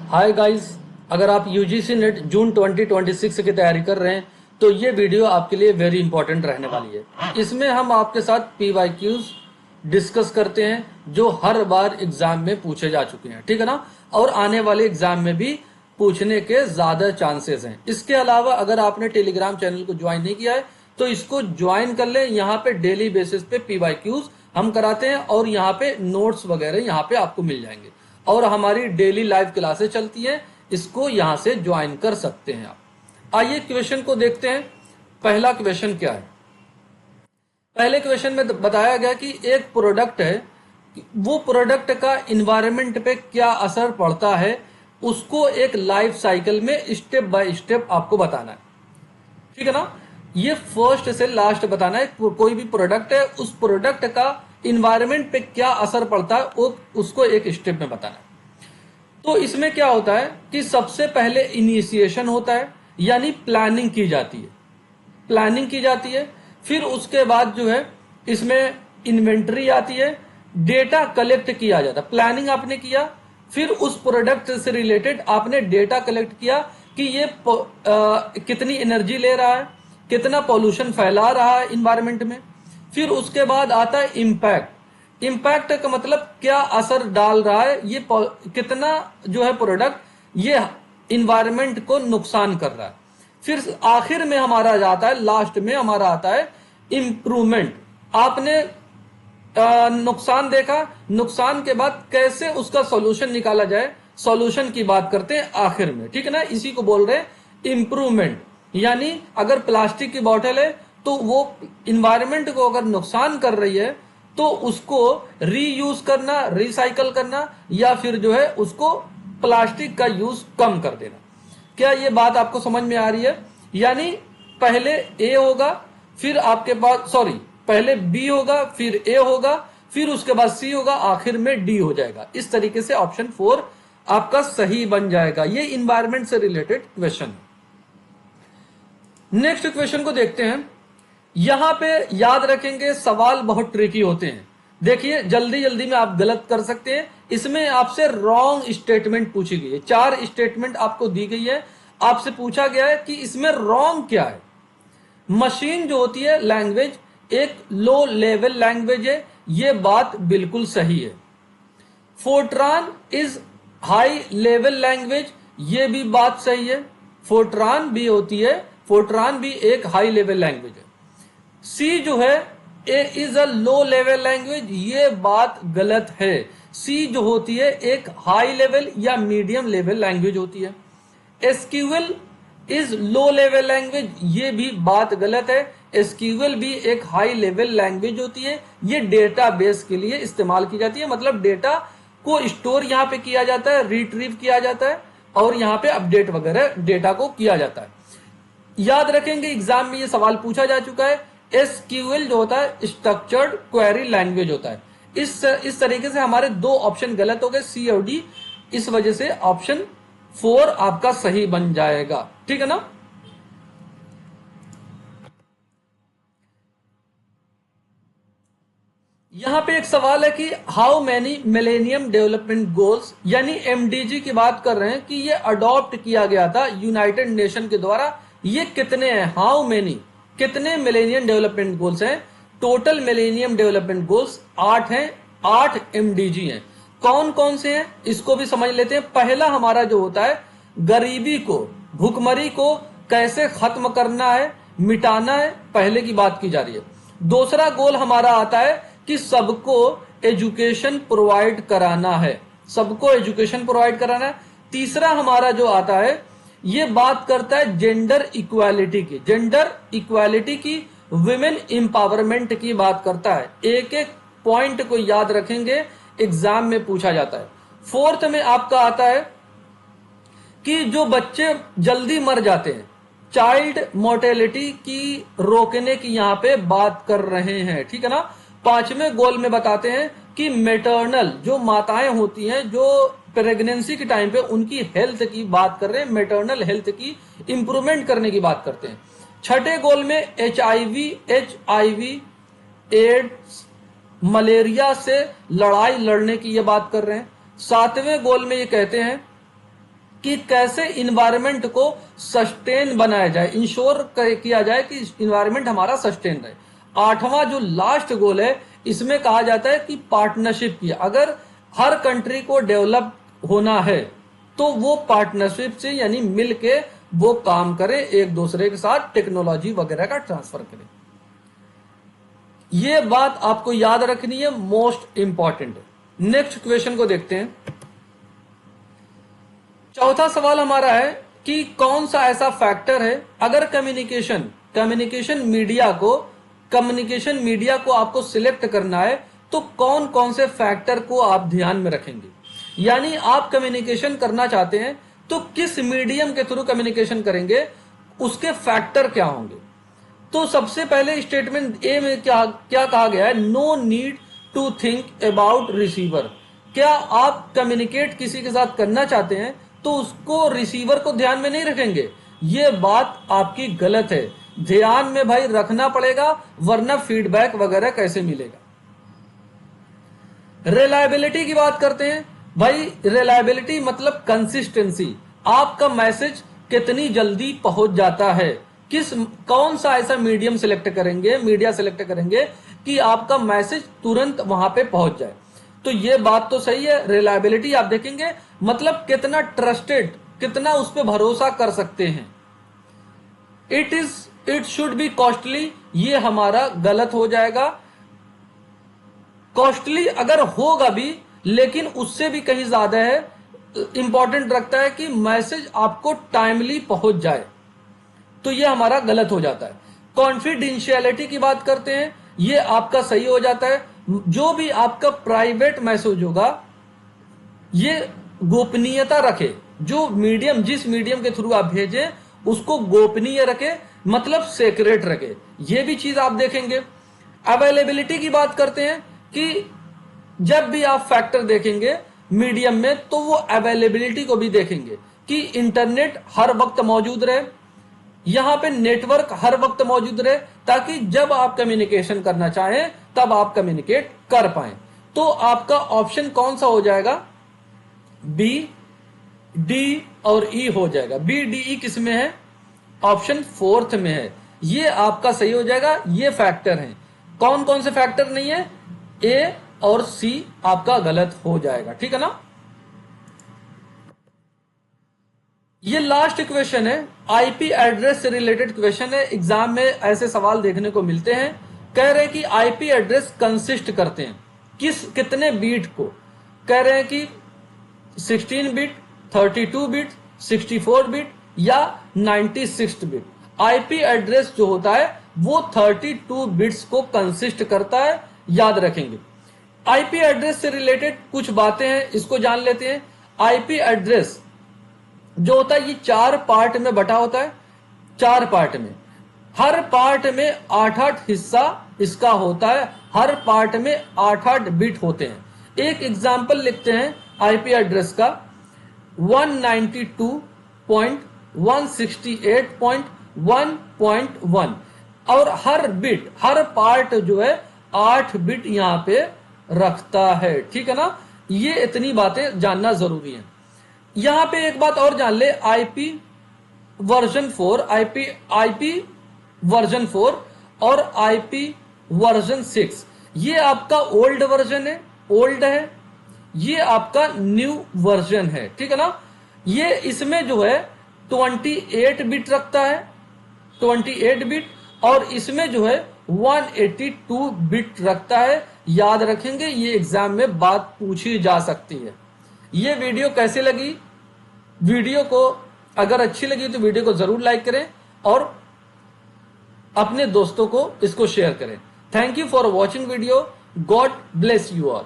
Hi guys, अगर आप UGC net जून 2026 की तैयारी कर रहे हैं तो ये वीडियो आपके लिए वेरी इंपॉर्टेंट रहने वाली है। इसमें हम आपके साथ पीवाईक्यूज डिस्कस करते हैं जो हर बार एग्जाम में पूछे जा चुके हैं, ठीक है ना। और आने वाले एग्जाम में भी पूछने के ज्यादा चांसेस हैं। इसके अलावा अगर आपने टेलीग्राम चैनल को ज्वाइन नहीं किया है तो इसको ज्वाइन कर लें। यहाँ पे डेली बेसिस पे पीवाईक्यूज हम कराते हैं और यहाँ पे नोट्स वगैरह यहाँ पे आपको मिल जाएंगे और हमारी डेली लाइव क्लासेस चलती हैं। इसको यहां से ज्वाइन कर सकते हैं आप। आइए क्वेश्चन को देखते हैं। पहला क्वेश्चन क्या है। पहले क्वेश्चन में बताया गया कि एक प्रोडक्ट है, वो प्रोडक्ट का इन्वायरमेंट पे क्या असर पड़ता है उसको एक लाइफ साइकिल में स्टेप बाय स्टेप आपको बताना है, ठीक है ना। ये फर्स्ट से लास्ट बताना है। कोई भी प्रोडक्ट है, उस प्रोडक्ट का इन्वायरमेंट पे क्या असर पड़ता है वो उसको एक स्टेप में बताना है। तो इसमें क्या होता है कि सबसे पहले इनिशिएशन होता है, यानी प्लानिंग की जाती है। प्लानिंग की जाती है, फिर उसके बाद जो है इसमें इन्वेंट्री आती है, डेटा कलेक्ट किया जाता है। प्लानिंग आपने किया, फिर उस प्रोडक्ट से रिलेटेड आपने डेटा कलेक्ट किया कि ये कितनी एनर्जी ले रहा है, कितना पॉल्यूशन फैला रहा है इन्वायरमेंट में। फिर उसके बाद आता है इम्पैक्ट। इम्पैक्ट का मतलब क्या असर डाल रहा है, ये कितना जो है प्रोडक्ट ये इन्वायरमेंट को नुकसान कर रहा है। फिर आखिर में हमारा जाता है, लास्ट में हमारा आता है इंप्रूवमेंट। आपने नुकसान देखा, नुकसान के बाद कैसे उसका सॉल्यूशन निकाला जाए, सॉल्यूशन की बात करते हैं आखिर में, ठीक है ना। इसी को बोल रहे हैं इंप्रूवमेंट। यानी अगर प्लास्टिक की बोतल है तो वो इन्वायरमेंट को अगर नुकसान कर रही है तो उसको रीयूज करना, रिसाइकल करना, या फिर जो है उसको प्लास्टिक का यूज कम कर देना। क्या ये बात आपको समझ में आ रही है। यानी पहले ए होगा, फिर आपके पास पहले बी होगा, फिर ए होगा, फिर उसके बाद सी होगा, आखिर में डी हो जाएगा। इस तरीके से ऑप्शन 4 आपका सही बन जाएगा। ये इन्वायरमेंट से रिलेटेड क्वेश्चन है। नेक्स्ट क्वेश्चन को देखते हैं। यहां पे याद रखेंगे सवाल बहुत ट्रिकी होते हैं। देखिए जल्दी जल्दी में आप गलत कर सकते हैं। इसमें आपसे रॉन्ग स्टेटमेंट पूछी गई है। 4 स्टेटमेंट आपको दी गई है, आपसे पूछा गया है कि इसमें रॉन्ग क्या है। मशीन जो होती है लैंग्वेज एक लो लेवल लैंग्वेज है, ये बात बिल्कुल सही है। Fortran is high level language, ये भी बात सही है। फोर्ट्रान भी होती है, फोर्ट्रान भी एक हाई लेवल लैंग्वेज है। सी जो है a is a low level language, ये बात गलत है। सी जो होती है एक हाई लेवल या मीडियम लेवल लैंग्वेज होती है। SQL is low level language, ये भी बात गलत है। एसक्यूएल भी एक हाई लेवल लैंग्वेज होती है। ये डेटाबेस के लिए इस्तेमाल की जाती है, मतलब डेटा को स्टोर यहां पे किया जाता है, रिट्रीव किया जाता है और यहां पे अपडेट वगैरह डेटा को किया जाता है। याद रखेंगे एग्जाम में ये सवाल पूछा जा चुका है। एसक्यूएल जो होता है स्ट्रक्चर्ड क्वेरी लैंग्वेज होता है। इस तरीके से हमारे 2 ऑप्शन गलत हो गए, सी और डी। इस वजह से ऑप्शन 4 आपका सही बन जाएगा, ठीक है ना। यहां पे एक सवाल है कि how many millennium development goals, यानी एमडीजी की बात कर रहे हैं कि ये अडॉप्ट किया गया था यूनाइटेड नेशन के द्वारा। ये कितने हैं, हाउ मेनी, कितने मिलेनियम डेवलपमेंट गोल्स हैं। टोटल मिलेनियम डेवलपमेंट गोल्स 8 हैं, 8 एमडीजी हैं। कौन कौन से हैं इसको भी समझ लेते हैं। पहला हमारा जो होता है गरीबी को, भुखमरी को कैसे खत्म करना है, मिटाना है, पहले की बात की जा रही है। दूसरा गोल हमारा आता है कि सबको एजुकेशन प्रोवाइड कराना है, सबको एजुकेशन प्रोवाइड कराना है। तीसरा हमारा जो आता है ये बात करता है जेंडर इक्वालिटी की, जेंडर इक्वालिटी की, वुमेन एम्पावरमेंट की बात करता है। एक एक पॉइंट को याद रखेंगे, एग्जाम में पूछा जाता है। फोर्थ में आपका आता है कि जो बच्चे जल्दी मर जाते हैं, चाइल्ड मोर्टेलिटी की रोकने की यहां पे बात कर रहे हैं, ठीक है ना। 5वें गोल में बताते हैं कि मेटर्नल जो माताएं होती हैं जो प्रेगनेंसी के टाइम पे उनकी हेल्थ की बात कर रहे हैं, मेटर्नल हेल्थ की इंप्रूवमेंट करने की बात करते हैं। 6ठे गोल में एचआईवी एड्स मलेरिया से लड़ाई लड़ने की ये बात कर रहे हैं। 7वें गोल में ये कहते हैं कि कैसे इन्वायरमेंट को सस्टेन बनाया जाए, इंश्योर किया जाए कि इन्वायरमेंट हमारा सस्टेन रहे। आठवां जो लास्ट गोल है, इसमें कहा जाता है कि पार्टनरशिप की, अगर हर कंट्री को डेवलप होना है तो वो पार्टनरशिप से यानी मिल के वो काम करें, एक दूसरे के साथ टेक्नोलॉजी वगैरह का ट्रांसफर करें। ये बात आपको याद रखनी है, मोस्ट इंपॉर्टेंट है। नेक्स्ट क्वेश्चन को देखते हैं। चौथा सवाल हमारा है कि कौन सा ऐसा फैक्टर है, अगर कम्युनिकेशन मीडिया को आपको सिलेक्ट करना है तो कौन कौन से फैक्टर को आप ध्यान में रखेंगे। यानी आप कम्युनिकेशन करना चाहते हैं तो किस मीडियम के थ्रू कम्युनिकेशन करेंगे, उसके फैक्टर क्या होंगे। तो सबसे पहले स्टेटमेंट ए में क्या कहा गया है, no need to think about receiver. क्या आप कम्युनिकेट किसी के साथ करना चाहते हैं तो उसको रिसीवर को ध्यान में नहीं रखेंगे, ये बात आपकी गलत है। ध्यान में भाई रखना पड़ेगा, वरना फीडबैक वगैरह कैसे मिलेगा। रिलायबिलिटी की बात करते हैं। भाई रिलायबिलिटी मतलब कंसिस्टेंसी, आपका मैसेज कितनी जल्दी पहुंच जाता है, कौन सा ऐसा मीडिया सिलेक्ट करेंगे कि आपका मैसेज तुरंत वहां पे पहुंच जाए। तो ये बात तो सही है, रिलायबिलिटी आप देखेंगे मतलब कितना ट्रस्टेड, कितना उस पर भरोसा कर सकते हैं। इट शुड बी कॉस्टली, ये हमारा गलत हो जाएगा। कॉस्टली अगर होगा भी, लेकिन उससे भी कहीं ज्यादा है, इंपॉर्टेंट रखता है कि मैसेज आपको टाइमली पहुंच जाए, तो ये हमारा गलत हो जाता है। कॉन्फिडेंशियलिटी की बात करते हैं, ये आपका सही हो जाता है। जो भी आपका प्राइवेट मैसेज होगा ये गोपनीयता रखे, जिस मीडियम के थ्रू आप भेजें उसको गोपनीय रखे, मतलब सीक्रेट रखे, ये भी चीज आप देखेंगे। अवेलेबिलिटी की बात करते हैं कि जब भी आप फैक्टर देखेंगे मीडियम में तो वो अवेलेबिलिटी को भी देखेंगे कि इंटरनेट हर वक्त मौजूद रहे, यहां पे नेटवर्क हर वक्त मौजूद रहे, ताकि जब आप कम्युनिकेशन करना चाहें तब आप कम्युनिकेट कर पाए। तो आपका ऑप्शन कौन सा हो जाएगा, बी, डी और ई हो जाएगा। बी, डी, ई किस में है, ऑप्शन फोर्थ में है, ये आपका सही हो जाएगा। ये फैक्टर हैं, कौन कौन से फैक्टर नहीं है, ए और सी आपका गलत हो जाएगा, ठीक है ना। ये लास्ट क्वेश्चन है, आईपी एड्रेस से रिलेटेड क्वेश्चन है। एग्जाम में ऐसे सवाल देखने को मिलते हैं। कह रहे हैं कि आईपी एड्रेस कंसिस्ट करते हैं कितने बीट को, कह रहे हैं कि 16 बिट, 32 बिट, 64 बिट या 96 बिट। आईपी एड्रेस जो होता है वो 32 बिट्स को कंसिस्ट करता है, याद रखेंगे। आईपी एड्रेस से रिलेटेड कुछ बातें हैं, इसको जान लेते हैं। आईपी एड्रेस जो होता है ये 4 पार्ट में बटा होता है, 4 पार्ट में, हर पार्ट में 8-8 हिस्सा इसका होता है, हर पार्ट में 8-8 बिट होते हैं। एक एग्जांपल लिखते हैं आईपी एड्रेस का, 192.168.1.1 और हर बिट, हर पार्ट जो है 8 बिट यहां पे रखता है, ठीक है ना। ये इतनी बातें जानना जरूरी है। यहां पे एक बात और जान ले, आईपी वर्जन 4 और आईपी वर्जन 6, ये आपका ओल्ड वर्जन है, ओल्ड है, ये आपका न्यू वर्जन है, ठीक है ना। ये इसमें जो है 28 बिट रखता है, 28 बिट, और इसमें जो है 182 बिट रखता है। याद रखेंगे, ये एग्जाम में बात पूछी जा सकती है। ये वीडियो कैसे लगी, वीडियो को अगर अच्छी लगी तो वीडियो को जरूर लाइक करें और अपने दोस्तों को इसको शेयर करें। Thank you for watching video. God bless you all.